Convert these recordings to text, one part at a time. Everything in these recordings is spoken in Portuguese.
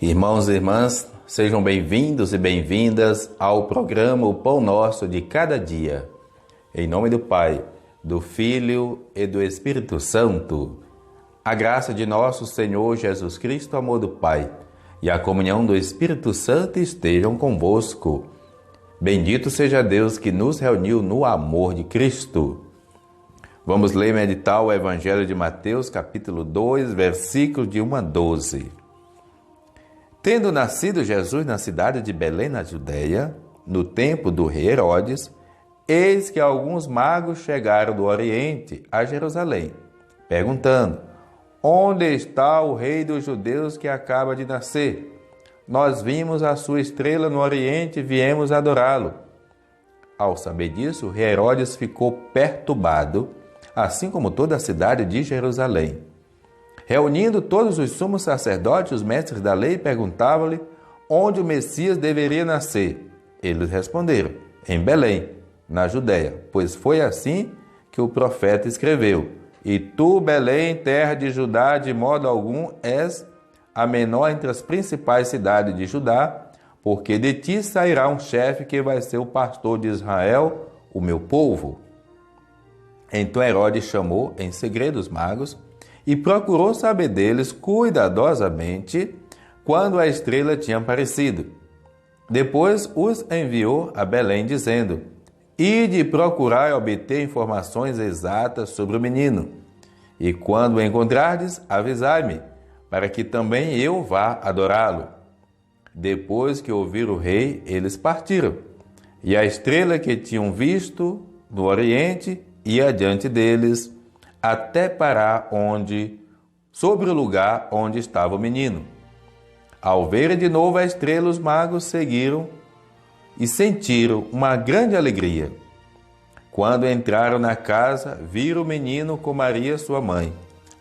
Irmãos e irmãs, sejam bem-vindos e bem-vindas ao programa O Pão Nosso de Cada Dia. Em nome do Pai, do Filho e do Espírito Santo. A graça de nosso Senhor Jesus Cristo, o amor do Pai e a comunhão do Espírito Santo estejam convosco. Bendito seja Deus que nos reuniu no amor de Cristo. Vamos ler e meditar o Evangelho de Mateus, capítulo 2, versículos de 1 a 12. Tendo nascido Jesus na cidade de Belém, na Judéia, no tempo do rei Herodes, eis que alguns magos chegaram do Oriente a Jerusalém, perguntando: onde está o rei dos judeus que acaba de nascer? Nós vimos a sua estrela no Oriente e viemos adorá-lo. Ao saber disso, o rei Herodes ficou perturbado, assim como toda a cidade de Jerusalém. Reunindo todos os sumos sacerdotes e os mestres da lei, perguntavam-lhe onde o Messias deveria nascer. Eles responderam: em Belém, na Judéia, pois foi assim que o profeta escreveu: e tu, Belém, terra de Judá, de modo algum és a menor entre as principais cidades de Judá, porque de ti sairá um chefe que vai ser o pastor de Israel, o meu povo. Então Herodes chamou em segredo os magos e procurou saber deles cuidadosamente quando a estrela tinha aparecido. Depois os enviou a Belém, dizendo: ide procurar e obter informações exatas sobre o menino, e quando o encontrardes, avisai-me, para que também eu vá adorá-lo. Depois que ouviram o rei, eles partiram, e a estrela que tinham visto no Oriente ia adiante deles, até parar sobre o lugar onde estava o menino. Ao verem de novo a estrela, os magos seguiram e sentiram uma grande alegria. Quando entraram na casa, viram o menino com Maria, sua mãe.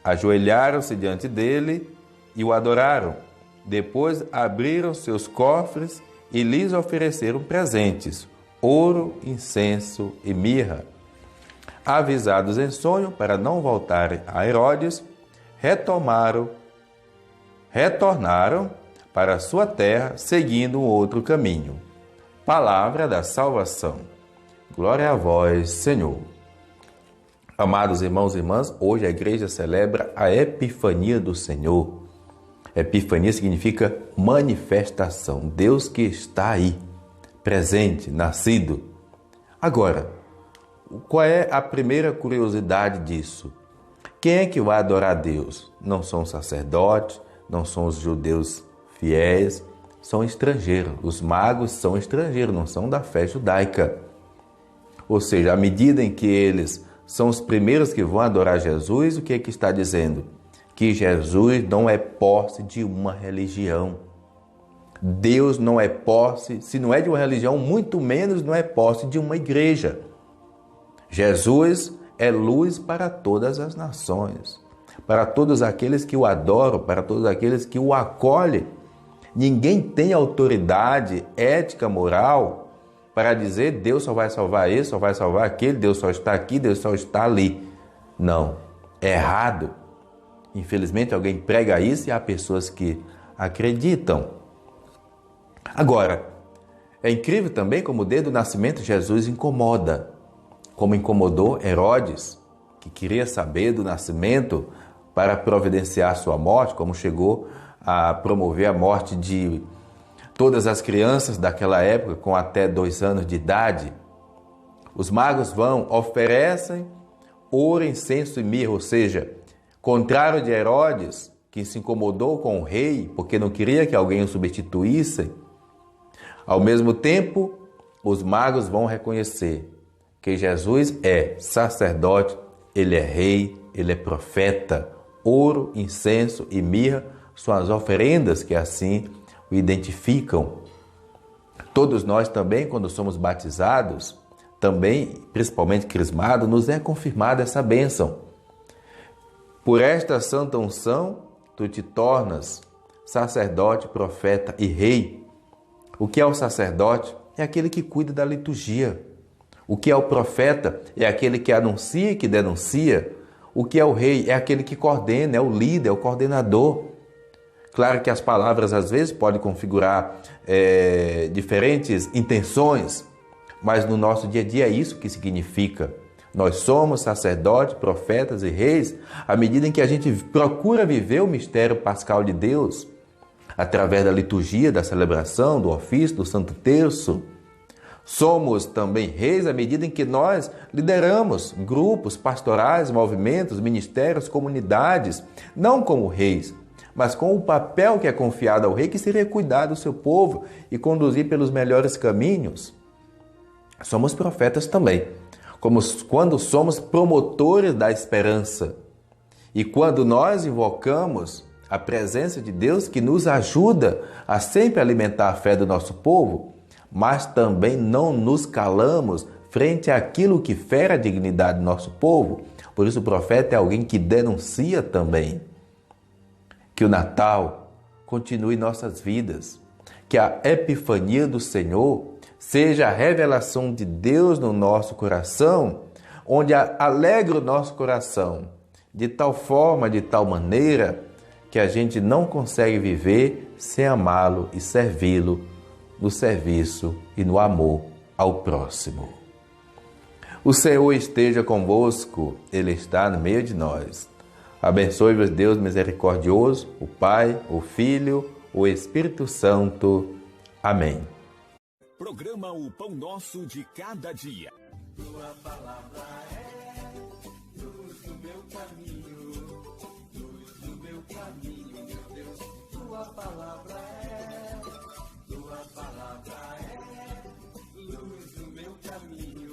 Ajoelharam-se diante dele e o adoraram. Depois abriram seus cofres e lhes ofereceram presentes: ouro, incenso e mirra. Avisados em sonho para não voltarem a Herodes, retornaram para sua terra, seguindo um outro caminho. Palavra da salvação. Glória a vós, Senhor. Amados irmãos e irmãs, hoje a igreja celebra a Epifania do Senhor. Epifania significa manifestação, Deus que está aí, presente, nascido. Agora, qual é a primeira curiosidade disso? Quem é que vai adorar a Deus? Não são os sacerdotes, não são os judeus fiéis, são estrangeiros. Os magos são estrangeiros, não são da fé judaica. Ou seja, à medida em que eles são os primeiros que vão adorar Jesus, o que é que está dizendo? Que Jesus não é posse de uma religião. Deus não é posse, se não é de uma religião, muito menos não é posse de uma igreja. Jesus é luz para todas as nações, para todos aqueles que o adoram, para todos aqueles que o acolhem. Ninguém tem autoridade ética, moral, para dizer Deus só vai salvar esse, só vai salvar aquele, Deus só está aqui, Deus só está ali. Não, é errado. Infelizmente alguém prega isso e há pessoas que acreditam. Agora, é incrível também como desde o nascimento Jesus incomoda. Como incomodou Herodes, que queria saber do nascimento para providenciar sua morte, como chegou a promover a morte de todas as crianças daquela época com até 2 anos de idade. Os magos vão, oferecem ouro, incenso e mirra, ou seja, contrário de Herodes, que se incomodou com o rei porque não queria que alguém o substituísse, ao mesmo tempo, os magos vão reconhecer que Jesus é sacerdote, ele é rei, ele é profeta. Ouro, incenso e mirra são as oferendas que assim o identificam. Todos nós também, quando somos batizados, também, principalmente crismados, nos é confirmada essa bênção. Por esta santa unção, tu te tornas sacerdote, profeta e rei. O que é o sacerdote? É aquele que cuida da liturgia. O que é o profeta? É aquele que anuncia e que denuncia. O que é o rei? É aquele que coordena, é o líder, é o coordenador. Claro que as palavras às vezes podem configurar diferentes intenções, mas no nosso dia a dia é isso que significa. Nós somos sacerdotes, profetas e reis à medida em que a gente procura viver o mistério pascal de Deus, através da liturgia, da celebração, do ofício, do Santo Terço. Somos também reis à medida em que nós lideramos grupos pastorais, movimentos, ministérios, comunidades, não como reis, mas com o papel que é confiado ao rei, que seria cuidar do seu povo e conduzir pelos melhores caminhos. Somos profetas também, como quando somos promotores da esperança e quando nós invocamos a presença de Deus que nos ajuda a sempre alimentar a fé do nosso povo, mas também não nos calamos frente àquilo que fere a dignidade do nosso povo. Por isso o profeta é alguém que denuncia também. Que o Natal continue em nossas vidas, que a epifania do Senhor seja a revelação de Deus no nosso coração, onde alegra o nosso coração, de tal forma, de tal maneira, que a gente não consegue viver sem amá-lo e servi-lo no serviço e no amor ao próximo. O Senhor esteja convosco, Ele está no meio de nós. Abençoe-vos Deus misericordioso, o Pai, o Filho, o Espírito Santo. Amém. Programa O Pão Nosso de Cada Dia. Tua palavra é luz no meu caminho, luz no meu caminho, meu Deus. Tua palavra é luz no meu caminho.